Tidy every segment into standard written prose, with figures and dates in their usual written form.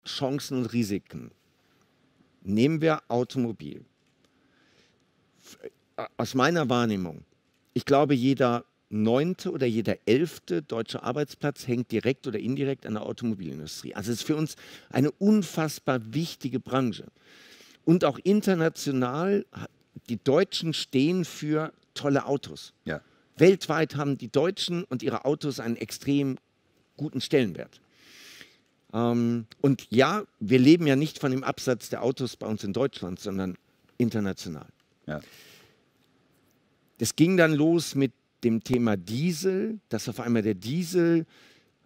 Chancen und Risiken. Nehmen wir Automobil. Aus meiner Wahrnehmung, ich glaube, jeder 9. oder jeder 11. deutsche Arbeitsplatz hängt direkt oder indirekt an der Automobilindustrie. Also es ist für uns eine unfassbar wichtige Branche. Und auch international, die Deutschen stehen für tolle Autos. Ja. Weltweit haben die Deutschen und ihre Autos einen extrem guten Stellenwert. Und ja, wir leben ja nicht von dem Absatz der Autos bei uns in Deutschland, sondern international. Ja. Das ging dann los mit dem Thema Diesel, dass auf einmal der Diesel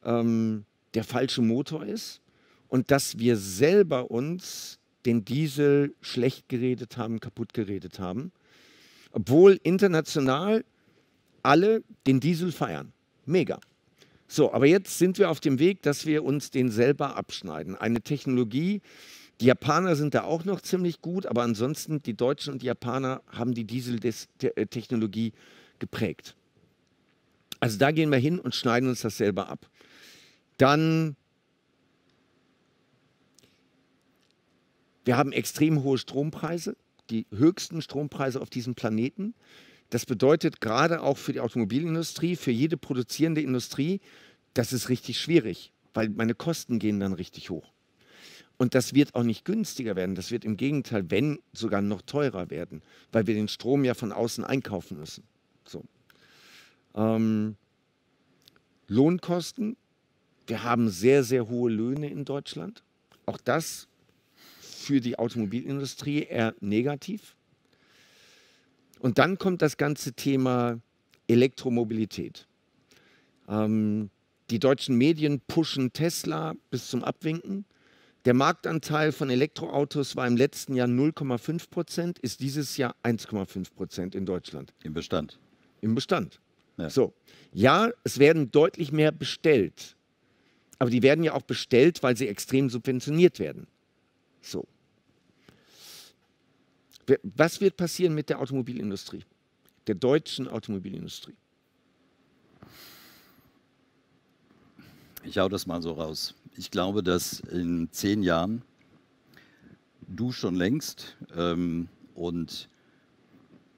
der falsche Motor ist und dass wir selber uns den Diesel schlecht geredet haben, kaputt geredet haben, obwohl international alle den Diesel feiern. Mega. So, aber jetzt sind wir auf dem Weg, dass wir uns den selber abschneiden. Eine Technologie, die Japaner sind da auch noch ziemlich gut, aber ansonsten die Deutschen und die Japaner haben die Dieseltechnologie geprägt. Also da gehen wir hin und schneiden uns das selber ab. Dann, wir haben extrem hohe Strompreise, die höchsten Strompreise auf diesem Planeten. Das bedeutet gerade auch für die Automobilindustrie, für jede produzierende Industrie, das ist richtig schwierig, weil meine Kosten gehen dann richtig hoch. Und das wird auch nicht günstiger werden, das wird im Gegenteil, wenn sogar noch teurer werden, weil wir den Strom ja von außen einkaufen müssen. So. Lohnkosten, wir haben sehr, sehr hohe Löhne in Deutschland. Auch das für die Automobilindustrie eher negativ. Und dann kommt das ganze Thema Elektromobilität. Die deutschen Medien pushen Tesla bis zum Abwinken. Der Marktanteil von Elektroautos war im letzten Jahr 0,5%, ist dieses Jahr 1,5% in Deutschland. Im Bestand. Im Bestand. Ja. So. Ja, es werden deutlich mehr bestellt. Aber die werden ja auch bestellt, weil sie extrem subventioniert werden. So. Was wird passieren mit der Automobilindustrie, der deutschen Automobilindustrie? Ich hau das mal so raus. Ich glaube, dass in 10 Jahren du schon längst und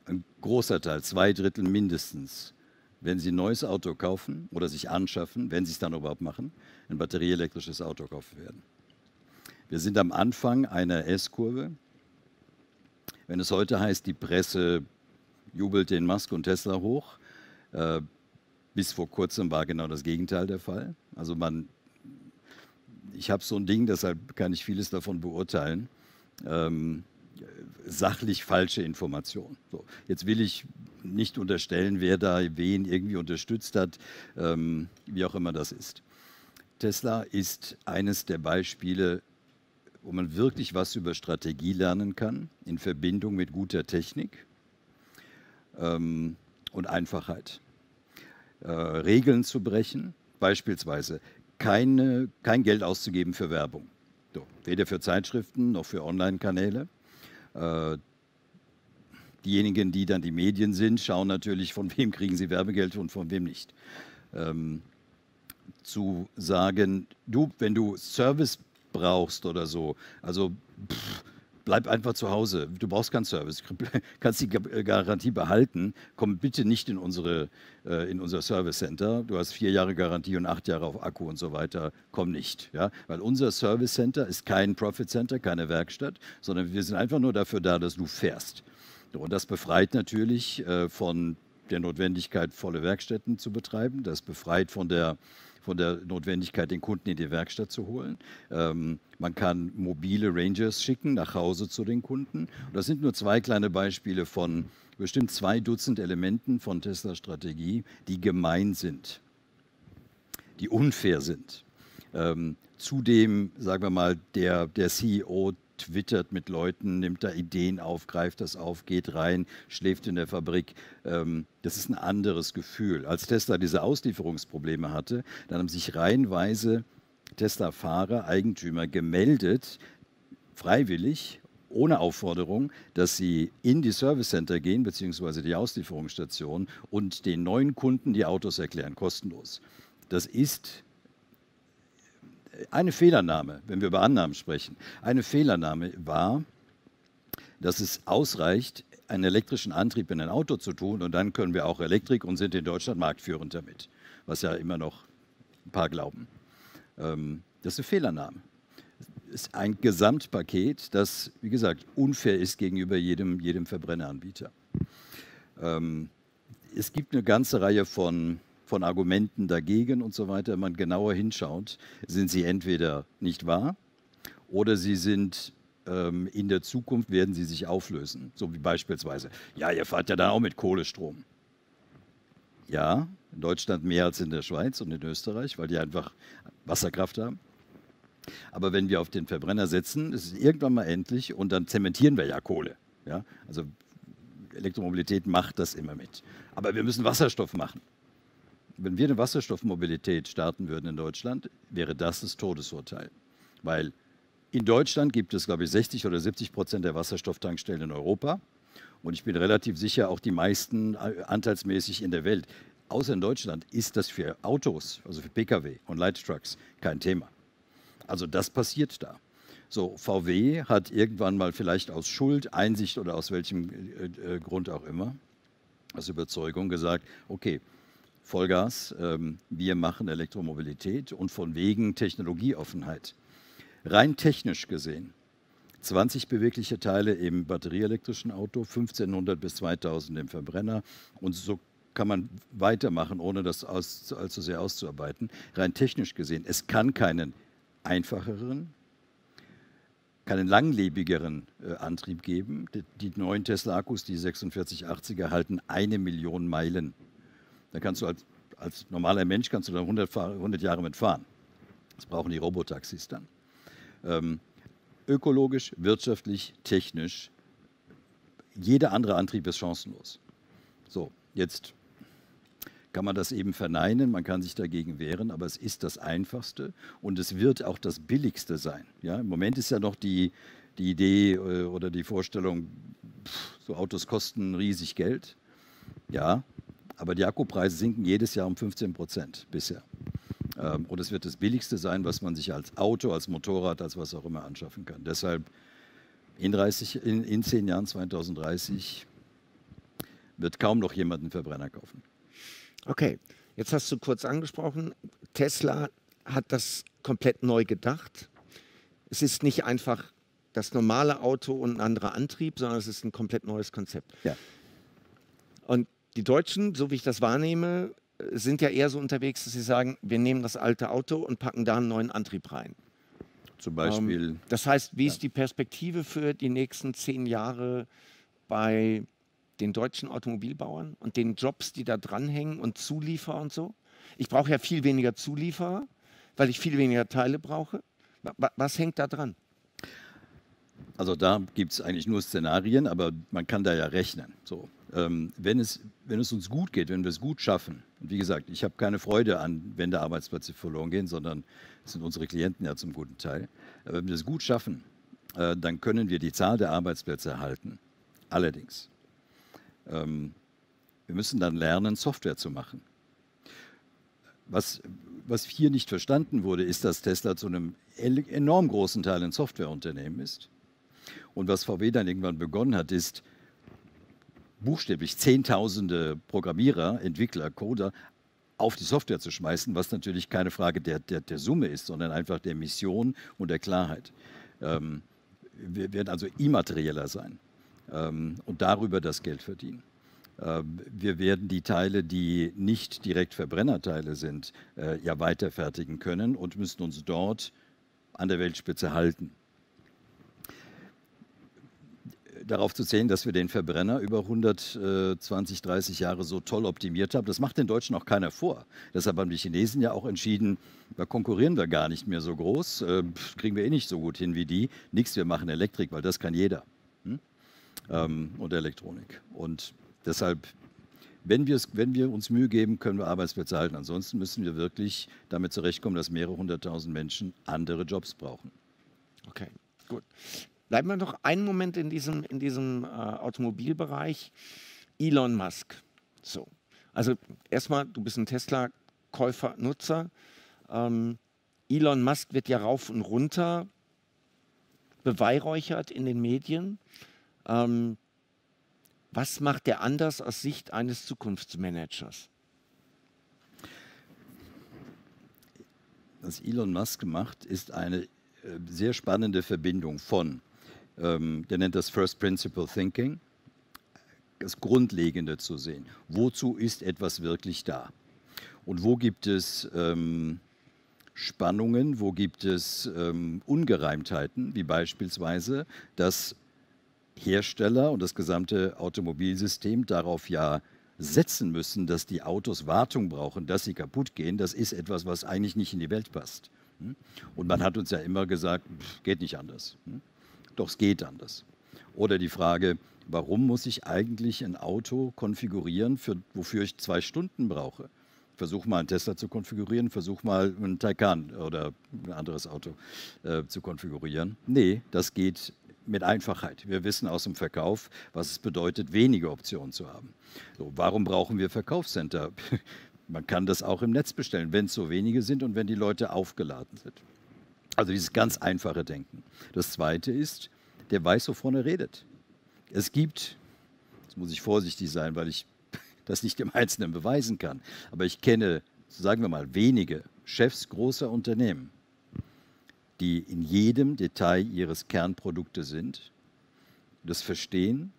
ein großer Teil, 2/3 mindestens, wenn sie ein neues Auto kaufen oder sich anschaffen, wenn sie es dann überhaupt machen, ein batterieelektrisches Auto kaufen werden. Wir sind am Anfang einer S-Kurve. Wenn es heute heißt, die Presse jubelt den Musk und Tesla hoch, bis vor kurzem war genau das Gegenteil der Fall. Also ich habe so ein Ding, deshalb kann ich vieles davon beurteilen, sachlich falsche Informationen. So, jetzt will ich nicht unterstellen, wer da wen irgendwie unterstützt hat, wie auch immer das ist. Tesla ist eines der Beispiele, wo man wirklich was über Strategie lernen kann, in Verbindung mit guter Technik und Einfachheit. Regeln zu brechen, beispielsweise kein Geld auszugeben für Werbung. So, weder für Zeitschriften noch für Online-Kanäle. Diejenigen, die dann die Medien sind, schauen natürlich, von wem kriegen sie Werbegeld und von wem nicht. Zu sagen, wenn du Service brauchst oder so, also bleib einfach zu Hause, du brauchst keinen Service, kannst die Garantie behalten, komm bitte nicht in unser Service Center, du hast 4 Jahre Garantie und 8 Jahre auf Akku und so weiter, komm nicht. Ja? Weil unser Service Center ist kein Profit Center, keine Werkstatt, sondern wir sind einfach nur dafür da, dass du fährst. Und das befreit natürlich von der Notwendigkeit, volle Werkstätten zu betreiben, das befreit von der Notwendigkeit, den Kunden in die Werkstatt zu holen. Man kann mobile Rangers schicken nach Hause zu den Kunden. Und das sind nur 2 kleine Beispiele von bestimmt 2 Dutzend Elementen von Teslas Strategie, die gemein sind, die unfair sind. Zudem, sagen wir mal, der CEO twittert mit Leuten, nimmt da Ideen auf, greift das auf, geht rein, schläft in der Fabrik. Das ist ein anderes Gefühl. Als Tesla diese Auslieferungsprobleme hatte, dann haben sich reihenweise Tesla-Fahrer, Eigentümer gemeldet, freiwillig, ohne Aufforderung, dass sie in die Service Center gehen, beziehungsweise die Auslieferungsstation und den neuen Kunden die Autos erklären, kostenlos. Das ist eine Fehlannahme, wenn wir über Annahmen sprechen, eine Fehlannahme war, dass es ausreicht, einen elektrischen Antrieb in ein Auto zu tun und dann können wir auch Elektrik und sind in Deutschland marktführend damit, was ja immer noch ein paar glauben. Das ist eine Fehlannahme. Es ist ein Gesamtpaket, das, wie gesagt, unfair ist gegenüber jedem Verbrenneranbieter. Es gibt eine ganze Reihe von Argumenten dagegen und so weiter. Wenn man genauer hinschaut, sind sie entweder nicht wahr oder sie sind in der Zukunft werden sie sich auflösen. So wie beispielsweise, ja, ihr fahrt ja dann auch mit Kohlestrom. Ja, in Deutschland mehr als in der Schweiz und in Österreich, weil die einfach Wasserkraft haben. Aber wenn wir auf den Verbrenner setzen, ist es irgendwann mal endlich und dann zementieren wir ja Kohle. Ja? Also Elektromobilität macht das immer mit. Aber wir müssen Wasserstoff machen. Wenn wir eine Wasserstoffmobilität starten würden in Deutschland, wäre das Todesurteil. Weil in Deutschland gibt es, glaube ich, 60 oder 70% der Wasserstofftankstellen in Europa. Und ich bin relativ sicher, auch die meisten anteilsmäßig in der Welt. Außer in Deutschland ist das für Autos, also für Pkw und Light Trucks, kein Thema. Also das passiert da. So, VW hat irgendwann mal vielleicht aus Schuld, Einsicht oder aus welchem Grund auch immer, aus Überzeugung gesagt, okay, Vollgas, wir machen Elektromobilität und von wegen Technologieoffenheit. Rein technisch gesehen, 20 bewegliche Teile im batterieelektrischen Auto, 1500 bis 2000 im Verbrenner und so kann man weitermachen, ohne das allzu sehr auszuarbeiten. Rein technisch gesehen, es kann keinen einfacheren, keinen langlebigeren Antrieb geben. Die neuen Tesla-Akkus, die 4680er, halten 1 Million Meilen. Da kannst du als normaler Mensch kannst du dann 100 Jahre mitfahren. Das brauchen die Robotaxis dann. Ökologisch, wirtschaftlich, technisch, jeder andere Antrieb ist chancenlos. So, jetzt kann man das eben verneinen, man kann sich dagegen wehren, aber es ist das Einfachste und es wird auch das Billigste sein. Ja, im Moment ist ja noch die Idee oder die Vorstellung, so Autos kosten riesig Geld. Ja, aber die Akkupreise sinken jedes Jahr um 15% bisher. Und es wird das Billigste sein, was man sich als Auto, als Motorrad, als was auch immer anschaffen kann. Deshalb in 10 Jahren, 2030, wird kaum noch jemand einen Verbrenner kaufen. Okay, jetzt hast du kurz angesprochen, Tesla hat das komplett neu gedacht. Es ist nicht einfach das normale Auto und ein anderer Antrieb, sondern es ist ein komplett neues Konzept. Ja. Und die Deutschen, so wie ich das wahrnehme, sind ja eher so unterwegs, dass sie sagen, wir nehmen das alte Auto und packen da einen neuen Antrieb rein. Zum Beispiel. Das heißt, wie ist die Perspektive für die nächsten 10 Jahre bei den deutschen Automobilbauern und den Jobs, die da dranhängen und Zulieferer und so? Ich brauche ja viel weniger Zulieferer, weil ich viel weniger Teile brauche. Was hängt da dran? Also da gibt es eigentlich nur Szenarien, aber man kann da ja rechnen. So, wenn es uns gut geht, wenn wir es gut schaffen, und wie gesagt, ich habe keine Freude an, wenn da Arbeitsplätze verloren gehen, sondern es sind unsere Klienten ja zum guten Teil. Aber wenn wir es gut schaffen, dann können wir die Zahl der Arbeitsplätze erhalten. Allerdings, wir müssen dann lernen, Software zu machen. Was hier nicht verstanden wurde, ist, dass Tesla zu einem enorm großen Teil ein Softwareunternehmen ist. Und was VW dann irgendwann begonnen hat, ist, buchstäblich Zehntausende Programmierer, Entwickler, Coder auf die Software zu schmeißen, was natürlich keine Frage der Summe ist, sondern einfach der Mission und der Klarheit. Wir werden also immaterieller sein und darüber das Geld verdienen. Wir werden die Teile, die nicht direkt Verbrennerteile sind, ja weiterfertigen können und müssen uns dort an der Weltspitze halten. Darauf zu zählen, dass wir den Verbrenner über 120, 30 Jahre so toll optimiert haben, das macht den Deutschen auch keiner vor. Deshalb haben die Chinesen ja auch entschieden, da konkurrieren wir gar nicht mehr so groß, kriegen wir eh nicht so gut hin wie die. Nichts, wir machen Elektrik, weil das kann jeder. Und Elektronik. Und deshalb, wenn wir uns Mühe geben, können wir Arbeitsplätze halten. Ansonsten müssen wir wirklich damit zurechtkommen, dass mehrere 100.000 Menschen andere Jobs brauchen. Okay, gut. Bleiben wir noch einen Moment in diesem Automobilbereich. Elon Musk. So. Also erstmal, du bist ein Tesla-Käufer, Nutzer. Elon Musk wird ja rauf und runter beweihräuchert in den Medien. Was macht der anders aus Sicht eines Zukunftsmanagers? Was Elon Musk macht, ist eine sehr spannende Verbindung von, der nennt das First Principle Thinking, das Grundlegende zu sehen. Wozu ist etwas wirklich da? Und wo gibt es Spannungen, wo gibt es Ungereimtheiten, wie beispielsweise, dass Hersteller und das gesamte Automobilsystem darauf ja setzen müssen, dass die Autos Wartung brauchen, dass sie kaputt gehen. Das ist etwas, was eigentlich nicht in die Welt passt. Und man hat uns ja immer gesagt, geht nicht anders. Doch es geht anders. Oder die Frage, warum muss ich eigentlich ein Auto konfigurieren, wofür ich 2 Stunden brauche? Versuch mal einen Tesla zu konfigurieren, versuch mal einen Taycan oder ein anderes Auto zu konfigurieren. Nee, das geht mit Einfachheit. Wir wissen aus dem Verkauf, was es bedeutet, wenige Optionen zu haben. So, warum brauchen wir Verkaufscenter? Man kann das auch im Netz bestellen, wenn es so wenige sind und wenn die Leute aufgeladen sind. Also dieses ganz einfache Denken. Das Zweite ist, der weiß, wovon er redet. Es gibt, jetzt muss ich vorsichtig sein, weil ich das nicht im Einzelnen beweisen kann, aber ich kenne, sagen wir mal, wenige Chefs großer Unternehmen, die in jedem Detail ihres Kernproduktes sind, das verstehen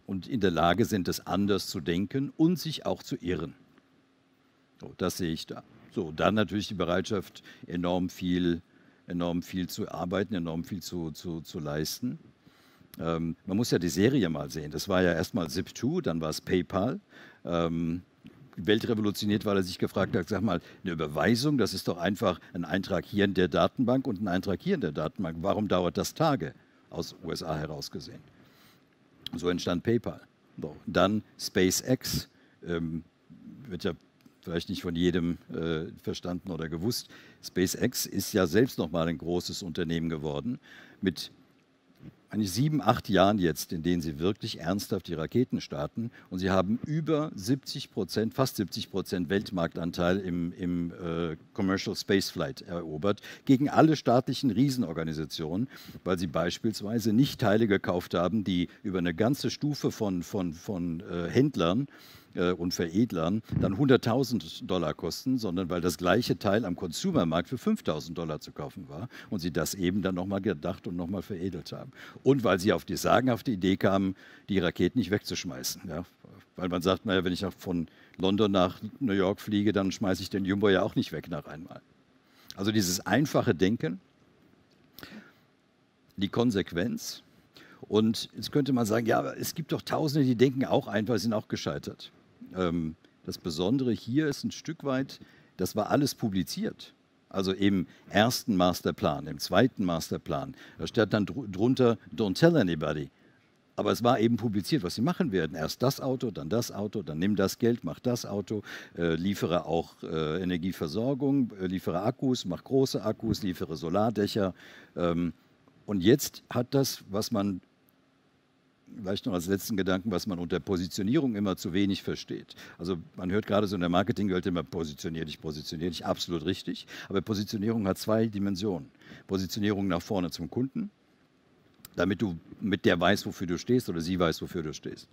und in der Lage sind, das anders zu denken und sich auch zu irren. So, das sehe ich da. So, dann natürlich die Bereitschaft, enorm viel zu arbeiten, enorm viel zu leisten. Man muss ja die Serie mal sehen. Das war ja erstmal Zip2, dann war es PayPal. Die Welt revolutioniert, weil er sich gefragt hat, sag mal, eine Überweisung, das ist doch einfach ein Eintrag hier in der Datenbank und ein Eintrag hier in der Datenbank. Warum dauert das Tage? Aus USA heraus gesehen. So entstand PayPal. So, dann SpaceX, wird ja vielleicht nicht von jedem verstanden oder gewusst. SpaceX ist ja selbst nochmal ein großes Unternehmen geworden mit eigentlich 7, 8 Jahren jetzt, in denen sie wirklich ernsthaft die Raketen starten. Und sie haben über 70%, fast 70% Weltmarktanteil im Commercial Spaceflight erobert, gegen alle staatlichen Riesenorganisationen, weil sie beispielsweise nicht Teile gekauft haben, die über eine ganze Stufe von Händlern und Veredlern dann $100.000 kosten, sondern weil das gleiche Teil am Consumermarkt für $5.000 zu kaufen war und sie das eben dann nochmal gedacht und nochmal veredelt haben. Und weil sie auf die sagenhafte Idee kamen, die Raketen nicht wegzuschmeißen. Ja? Weil man sagt, naja, wenn ich von London nach New York fliege, dann schmeiße ich den Jumbo ja auch nicht weg nach einmal. Also dieses einfache Denken, die Konsequenz. Und jetzt könnte man sagen, ja, aber es gibt doch Tausende, die denken auch einfach, sind auch gescheitert. Das Besondere hier ist ein Stück weit, das war alles publiziert. Also im ersten Masterplan, im zweiten Masterplan, da steht dann drunter, don't tell anybody. Aber es war eben publiziert, was sie machen werden. Erst das Auto, dann nimm das Geld, mach das Auto, liefere auch Energieversorgung, liefere Akkus, mach große Akkus, liefere Solardächer. Und jetzt hat das, was man vielleicht noch als letzten Gedanken, was man unter Positionierung immer zu wenig versteht. Also man hört gerade so in der Marketingwelt immer, positionier dich, absolut richtig. Aber Positionierung hat 2 Dimensionen. Positionierung nach vorne zum Kunden, damit du mit der weißt, wofür du stehst oder sie weiß, wofür du stehst.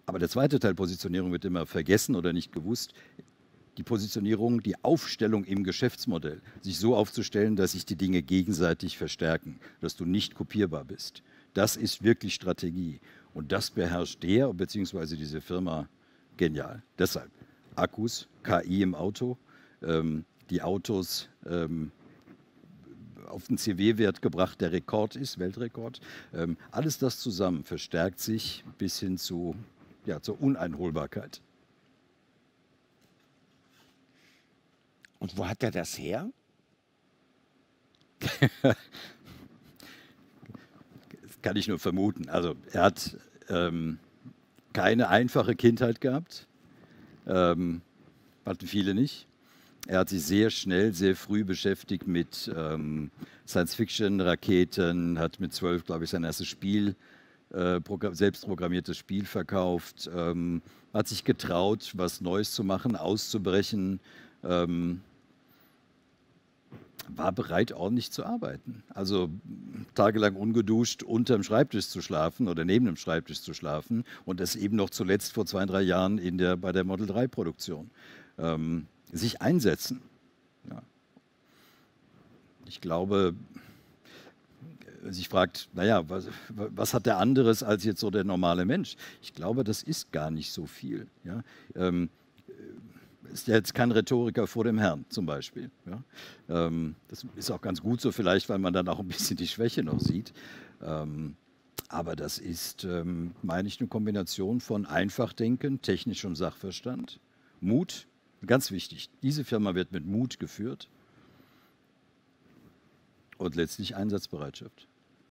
Aber der zweite Teil Positionierung wird immer vergessen oder nicht gewusst. Die Positionierung, die Aufstellung im Geschäftsmodell, sich so aufzustellen, dass sich die Dinge gegenseitig verstärken, dass du nicht kopierbar bist. Das ist wirklich Strategie. Und das beherrscht der bzw. diese Firma genial. Deshalb Akkus, KI im Auto, die Autos auf den CW-Wert gebracht, der Rekord ist, Weltrekord. Alles das zusammen verstärkt sich bis hin zur Uneinholbarkeit. Und wo hat er das her? Kann ich nur vermuten. Also er hat keine einfache Kindheit gehabt, hatten viele nicht. Er hat sich sehr schnell, sehr früh beschäftigt mit Science-Fiction, Raketen, hat mit 12, glaube ich, sein erstes Spiel, selbstprogrammiertes Spiel verkauft, hat sich getraut, was Neues zu machen, auszubrechen. war bereit, ordentlich zu arbeiten. Also tagelang ungeduscht unterm Schreibtisch zu schlafen oder neben dem Schreibtisch zu schlafen und das eben noch zuletzt vor 2, 3 Jahren bei der Model 3 Produktion. Sich einsetzen. Ja. Ich glaube, sich fragt, naja, was hat der anderes als jetzt so der normale Mensch? Ich glaube, das ist gar nicht so viel. Ja? Ist ja jetzt kein Rhetoriker vor dem Herrn zum Beispiel. Ja? Das ist auch ganz gut so vielleicht, weil man dann auch ein bisschen die Schwäche noch sieht. Aber das ist, meine ich, eine Kombination von Einfachdenken, technischem Sachverstand, Mut, ganz wichtig. Diese Firma wird mit Mut geführt und letztlich Einsatzbereitschaft.